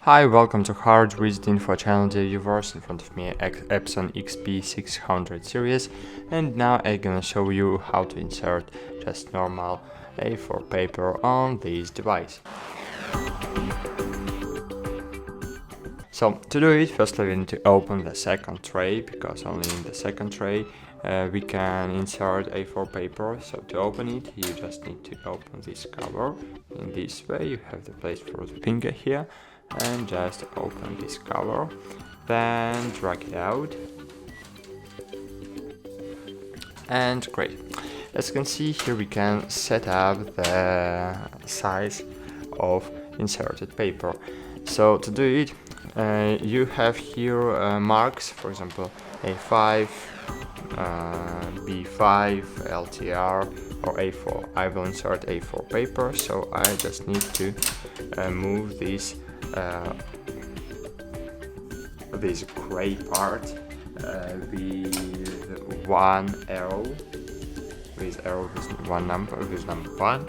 Hi, welcome to HardReset.Info channel, dear viewers. In front of me Epson XP 600 series, and now I'm gonna show you how to insert just normal A4 paper on this device. So to do it, firstly we need to open the second tray, because only in the second tray we can insert A4 paper. So to open it, you just need to open this cover. In this way you have the place for the finger here, and just open this cover, then drag it out, and great. As you can see here, we can set up the size of inserted paper. So to do it, you have here marks, for example A5, B5, LTR or A4. I will insert A4 paper, so I just need to move this gray part with one arrow, with one number, with number 1.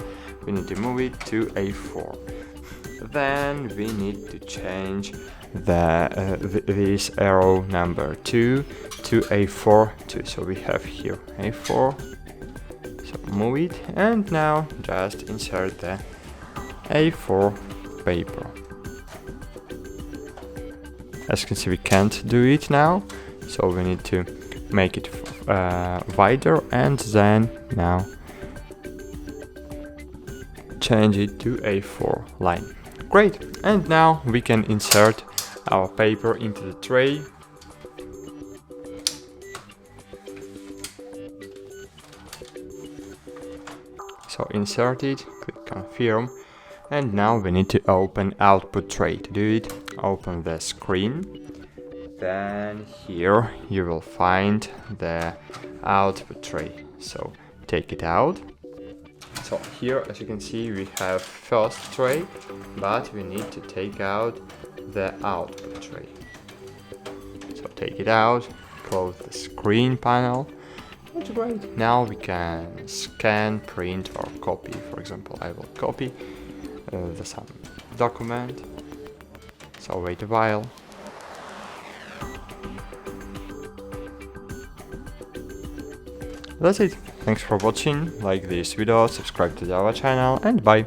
We need to move it to A4. Then we need to change this arrow number 2 to A4 too. So we have here A4. So move it, and now just insert the A4 paper. As you can see, we can't do it now, so we need to make it wider, and then now change it to A4 line. Great, and now we can insert our paper into the tray. So insert it, click confirm, and now we need to open output tray. To do it, open the screen, then here you will find the output tray. So take it out. So here, as you can see, we have first tray, but we need to take out the output tray. So take it out, close the screen panel. That's great. Now we can scan, print or copy. For example, I will copy some document. So wait a while. That's it. Thanks for watching. Like this video, subscribe to our channel, and bye.